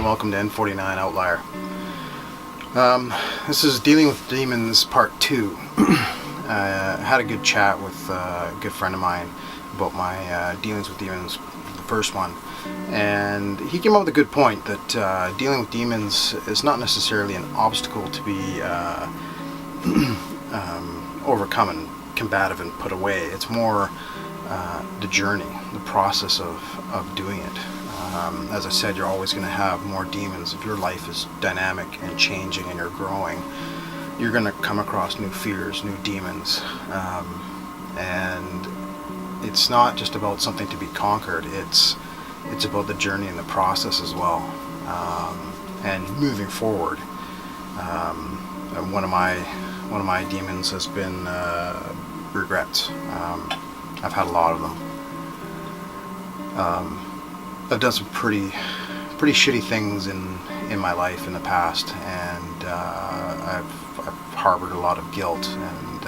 welcome to N49 Outlier. This is Dealing with Demons Part 2. I had a good chat with a good friend of mine about my dealings with demons, the first one, and he came up with a good point that dealing with demons is not necessarily an obstacle to be overcome and combative and put away. It's more the journey, the process of doing it. As I said, you're always going to have more demons. If your life is dynamic and changing and you're growing, you're going to come across new fears, new demons. And it's not just about something to be conquered. It's about the journey and the process as well, and moving forward. And one of my demons has been regrets. I've had a lot of them. I've done some pretty shitty things in my life in the past, and I've harbored a lot of guilt, and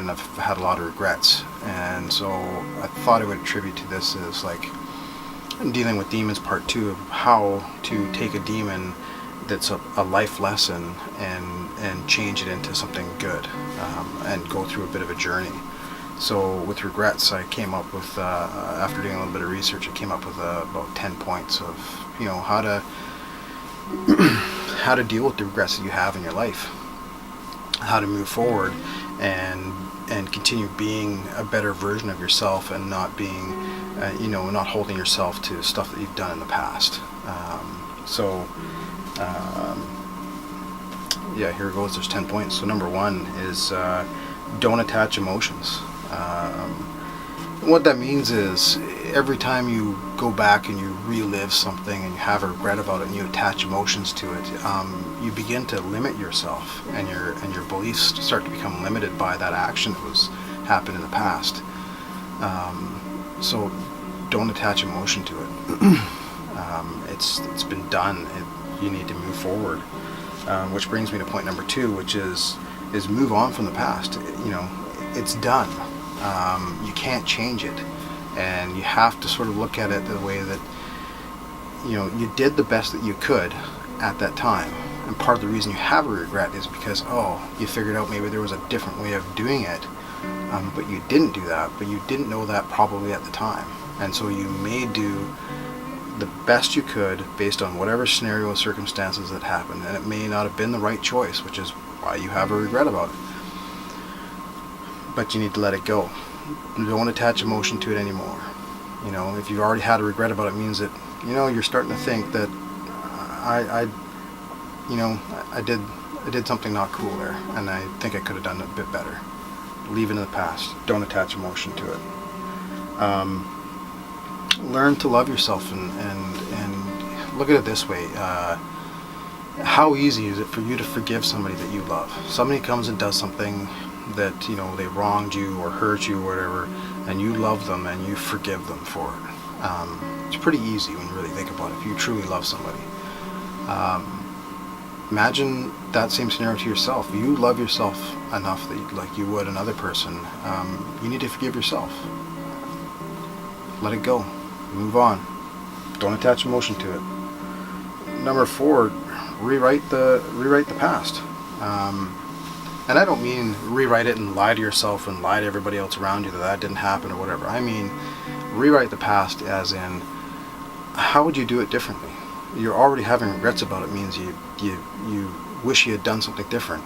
I've had a lot of regrets. And so I thought I would attribute to this as like Dealing with Demons Part 2 of how to take a demon that's a life lesson and change it into something good, and go through a bit of a journey. So with regrets, I came up with, after doing a little bit of research, I came up with about 10 points of, how to deal with the regrets that you have in your life, how to move forward and continue being a better version of yourself, and not being, not holding yourself to stuff that you've done in the past. Here goes. There's 10 points. So number 1 is don't attach emotions. What that means is every time you go back and you relive something and you have a regret about it and you attach emotions to it, you begin to limit yourself, and your beliefs start to become limited by that action that was happened in the past. So don't attach emotion to it. It's been done. You need to move forward. Which brings me to point number 2, which is move on from the past. It's done. You can't change it, and you have to sort of look at it the way that you did the best that you could at that time. And part of the reason you have a regret is because you figured out maybe there was a different way of doing it, but you didn't do that, but you didn't know that probably at the time, and so you may do the best you could based on whatever scenario or circumstances that happened, and it may not have been the right choice, which is why you have a regret about it. But you need to let it go. You don't attach emotion to it anymore. If you've already had a regret about it, means that you're starting to think that I did something not cool there, and I think I could have done it a bit better. Leave it in the past. Don't attach emotion to it. Learn to love yourself, and look at it this way. How easy is it for you to forgive somebody that you love? Somebody comes and does something that they wronged you or hurt you or whatever, and you love them and you forgive them for it. It's pretty easy when you really think about it, if you truly love somebody. Imagine that same scenario to yourself. You love yourself enough that like you would another person. You need to forgive yourself. Let it go. Move on. Don't attach emotion to it. Number 4, rewrite the past. And I don't mean rewrite it and lie to yourself and lie to everybody else around you that didn't happen or whatever. I mean rewrite the past as in, how would you do it differently? You're already having regrets about it, means you wish you had done something different.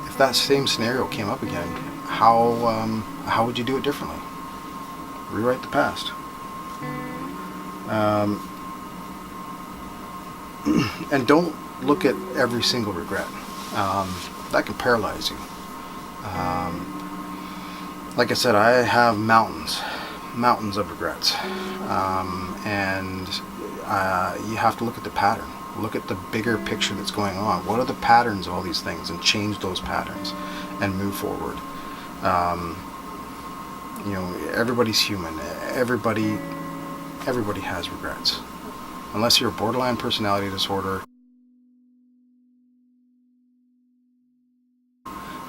If that same scenario came up again, how would you do it differently? Rewrite the past. And don't look at every single regret. That can paralyze you. Like I said, I have mountains of regrets, and you have to look at the pattern. Look at the bigger picture that's going on. What are the patterns of all these things, and change those patterns and move forward. Everybody's human. Everybody has regrets. Unless you're a borderline personality disorder,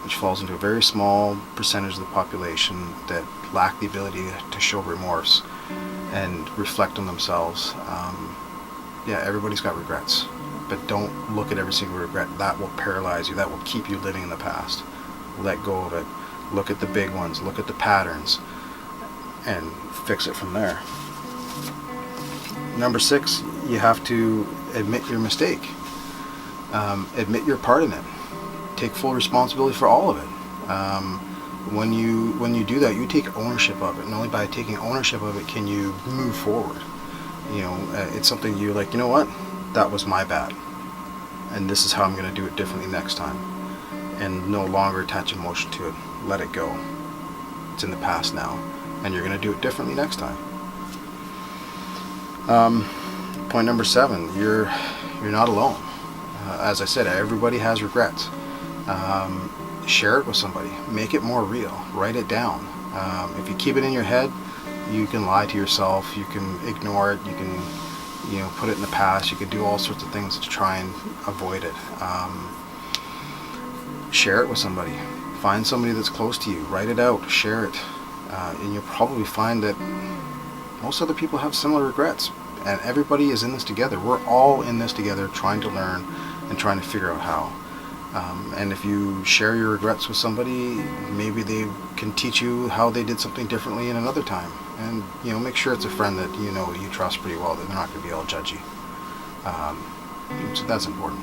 which falls into a very small percentage of the population that lack the ability to show remorse and reflect on themselves. Yeah, everybody's got regrets, but don't look at every single regret. That will paralyze you. That will keep you living in the past. Let go of it. Look at the big ones. Look at the patterns, and fix it from there. Number 6, you have to admit your mistake. Admit your part in it. Take full responsibility for all of it. When you do that, you take ownership of it, and only by taking ownership of it can you move forward. It's something you like, you know what, that was my bad, and this is how I'm going to do it differently next time, and no longer attach emotion to it. Let it go. It's in the past now, and you're going to do it differently next time. Point number 7, you're not alone. As I said, everybody has regrets. Share it with somebody. Make it more real. Write it down. If you keep it in your head, you can lie to yourself. You can ignore it. You can, put it in the past. You can do all sorts of things to try and avoid it. Share it with somebody. Find somebody that's close to you. Write it out. Share it. And you'll probably find that most other people have similar regrets. And everybody is in this together. We're all in this together, trying to learn and trying to figure out how. And if you share your regrets with somebody, maybe they can teach you how they did something differently in another time. And make sure it's a friend that you trust pretty well, that they're not going to be all judgy. So that's important.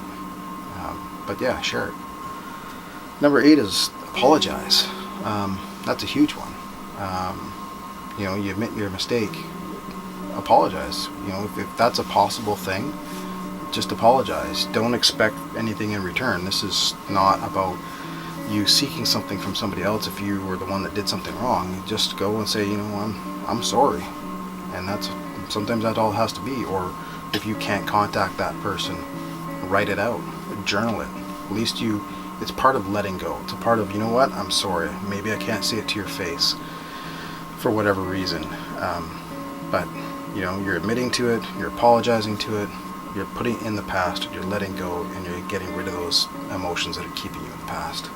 But yeah, share it. Number 8 is apologize. That's a huge one. You admit your mistake. Apologize. If that's a possible thing, just apologize. Don't expect anything in return. This is not about you seeking something from somebody else. If you were the one that did something wrong, you just go and say, I'm sorry. And sometimes that all has to be. Or if you can't contact that person, write it out, journal it. At least it's part of letting go. It's a part of, I'm sorry. Maybe I can't say it to your face for whatever reason. But you're admitting to it, you're apologizing to it, you're putting in the past, you're letting go, and you're getting rid of those emotions that are keeping you in the past.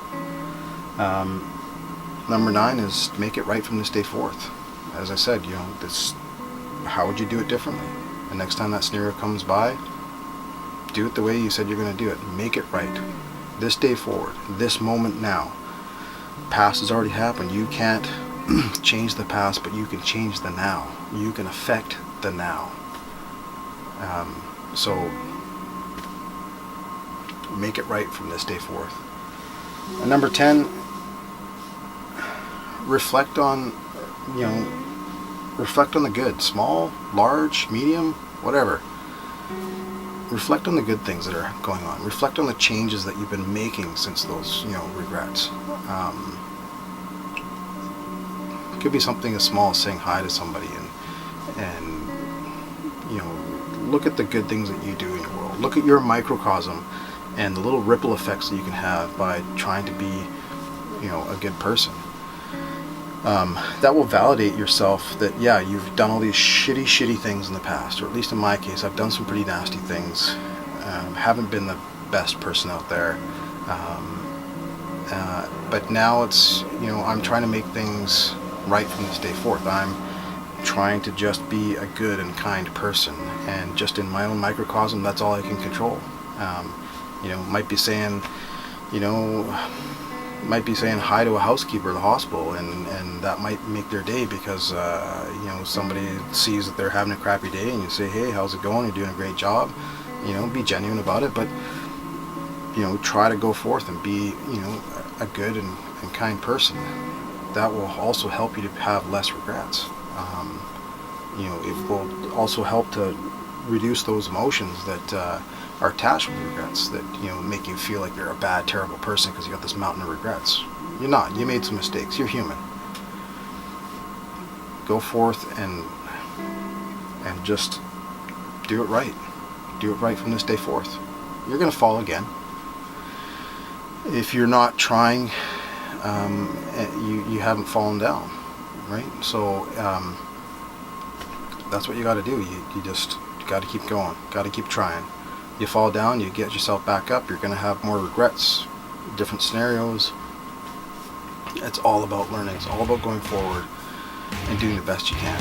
Number 9 is make it right from this day forth. As I said, how would you do it differently? The next time that scenario comes by, do it the way you said you're going to do it. Make it right. This day forward, this moment now. Past has already happened. You can't change the past, but you can change the now. You can affect the now. So make it right from this day forth. And number 10, reflect on the good, small, large, medium, whatever. Reflect on the good things that are going on. Reflect on the changes that you've been making since those, regrets. It could be something as small as saying hi to somebody and look at the good things that you do in your world. Look at your microcosm and the little ripple effects that you can have by trying to be, a good person. That will validate yourself that, yeah, you've done all these shitty things in the past, or at least in my case, I've done some pretty nasty things. Haven't been the best person out there. But now it's, I'm trying to make things right from this day forth. I'm trying to just be a good and kind person, and just in my own microcosm, that's all I can control. Might be saying hi to a housekeeper at the hospital, and that might make their day because somebody sees that they're having a crappy day, and you say, hey, how's it going? You're doing a great job. Be genuine about it, but try to go forth and be a good and kind person. That will also help you to have less regrets. It will also help to reduce those emotions that are attached with regrets, that make you feel like you're a bad, terrible person because you got this mountain of regrets. You're not. You made some mistakes. You're human. Go forth and just do it right. Do it right from this day forth. You're going to fall again. If you're not trying, you haven't fallen down, right? So that's what you got to do. You just got to keep going. Got to keep trying. You fall down, you get yourself back up. You're going to have more regrets, different scenarios. It's all about learning. It's all about going forward and doing the best you can,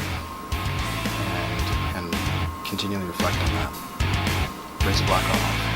and continually reflect on that. raise a black on off.